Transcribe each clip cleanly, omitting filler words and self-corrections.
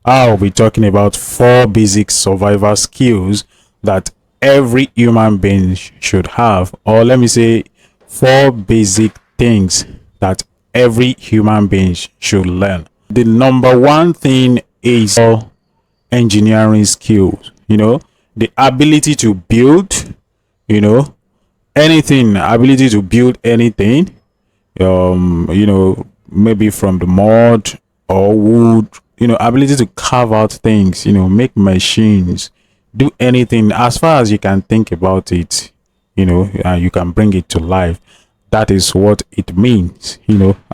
I'll be talking about 4 basic survival skills that every human being should have, or let me say 4 basic things that every human being should learn. The number one thing is engineering skills, the ability to build, you know, anything, ability to build anything, maybe from the mud or wood, ability to carve out things, make machines, do anything as far as you can think about it, and you can bring it to life. That is what it means,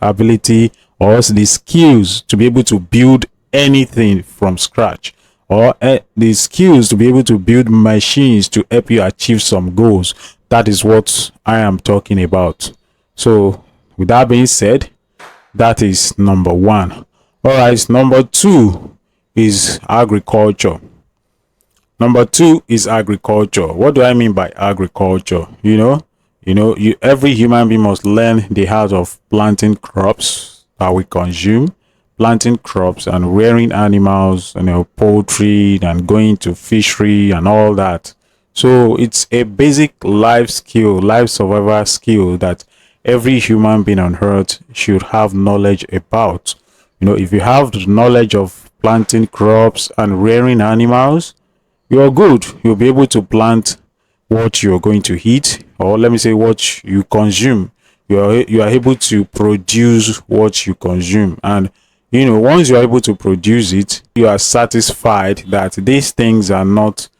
ability or else the skills to be able to build anything from scratch, or the skills to be able to build machines to help you achieve some goals. That is what I am talking about. So with that being said, that is number one. All right, number two is agriculture. Number two is agriculture. What do I mean by agriculture? Every human being must learn the art of planting crops that we consume, planting crops and rearing animals, poultry and going to fishery and all that. So it's a basic life skill, life survival skill that every human being on earth should have knowledge about. If you have the knowledge of planting crops and rearing animals, you're good. You'll be able to plant what you're going to eat, or let me say what you consume. You are able to produce what you consume, and once you're able to produce it, you are satisfied that these things are not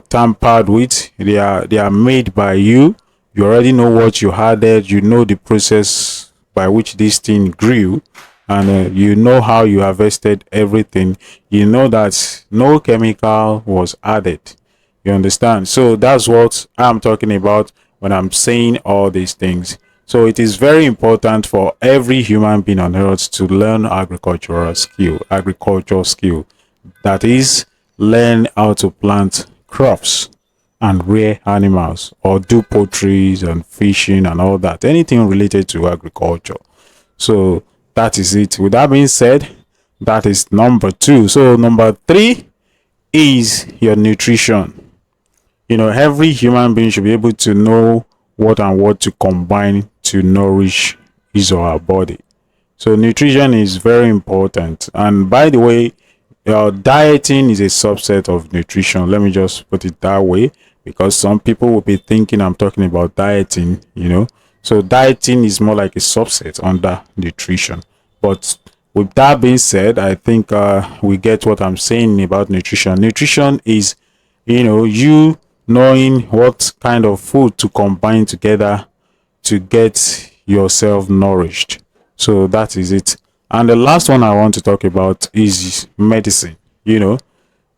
tampered with. They are made by you. You already know what you added, the process by which this thing grew, and you know how you harvested everything. You know that no chemical was added. You understand? So that's what I'm talking about when I'm saying all these things. So it is very important for every human being on earth to learn agricultural skill. That is, learn how to plant crops and rear animals, or do poultry and fishing and all that, anything related to agriculture. So that is it. With that being said, that is number two. So number three is your nutrition. Every human being should be able to know what to combine to nourish his or her body. So nutrition is very important. And by the way, dieting is a subset of nutrition. Let me just put it that way, because some people will be thinking I'm talking about dieting. So dieting is more like a subset under nutrition. But with that being said, I think we get what I'm saying about nutrition. Nutrition is you knowing what kind of food to combine together to get yourself nourished. So that is it. And the last one I want to talk about is medicine.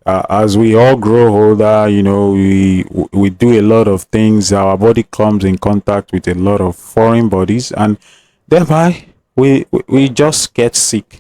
As we all grow older, we do a lot of things. Our body comes in contact with a lot of foreign bodies, and thereby we just get sick.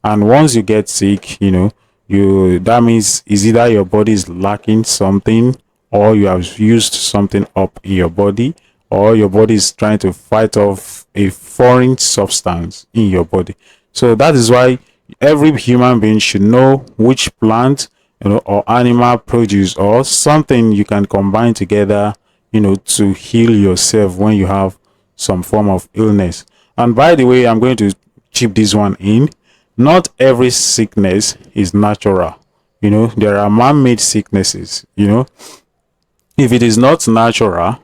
And once you get sick, that means is either your body is lacking something, or you have used something up in your body, or your body is trying to fight off a foreign substance in your body. So that is why every human being should know which plant, or animal produce, or something you can combine together, to heal yourself when you have some form of illness. And by the way, I'm going to chip this one in. Not every sickness is natural. There are man-made sicknesses. If it is not natural,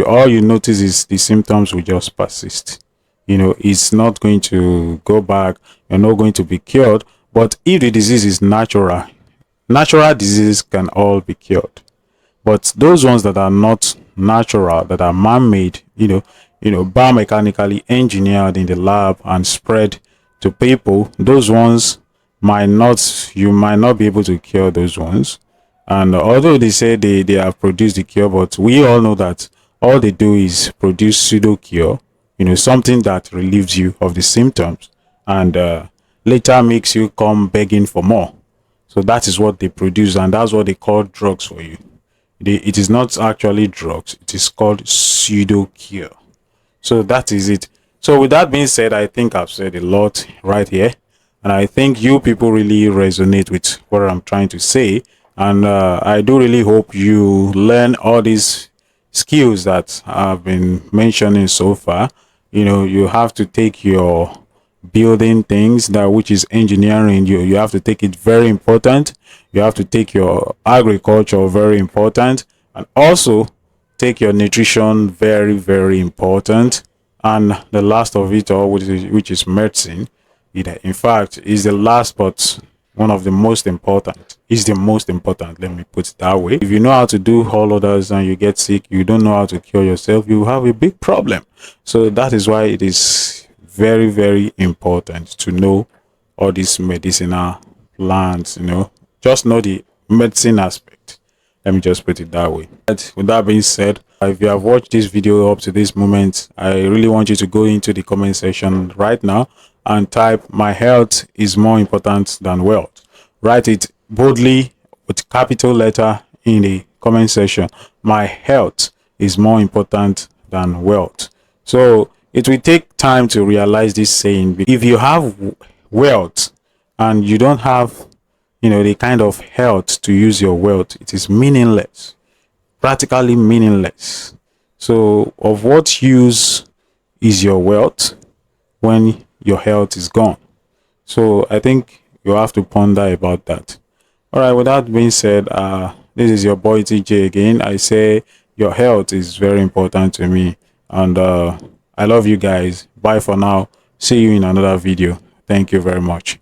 all you notice is the symptoms will just persist. It's not going to go back. You're not going to be cured. But if the disease is natural diseases can all be cured. But those ones that are not natural, that are man-made, biomechanically engineered in the lab and spread to people, those ones you might not be able to cure those ones. And although they say they have produced the cure, but we all know that all they do is produce pseudo cure, something that relieves you of the symptoms, and later makes you come begging for more. So that is what they produce, and that's what they call drugs for you. It is not actually drugs, it is called pseudo cure. So that is it. So with that being said, I think I've said a lot right here. and I think you people really resonate with what I'm trying to say. And I do really hope you learn all these skills that I've been mentioning so far. You know, you have to take your building things, that which is engineering, you have to take it very important. You have to take your agriculture very important, and also take your nutrition very, very important. And the last of it all, which is medicine, in fact is the last, but one of the most important, is the most important, let me put it that way. If you know how to do all others and you get sick, you don't know how to cure yourself, you have a big problem. So that is why it is very, very important to know all these medicinal plants. Just know the medicine aspect, let me just put it that way. But with that being said, if you have watched this video up to this moment, I really want you to go into the comment section right now and type "my health is more important than wealth." Write it boldly with capital letter in the comment section. My health is more important than wealth. So it will take time to realize this saying. If you have wealth and you don't have the kind of health to use your wealth, it is meaningless, practically meaningless. So of what use is your wealth when your health is gone? So I think you have to ponder about that. All right, with that being said, this is your boy TJ again. I say your health is very important to me, and I love you guys. Bye for now. See you in another video. Thank you very much.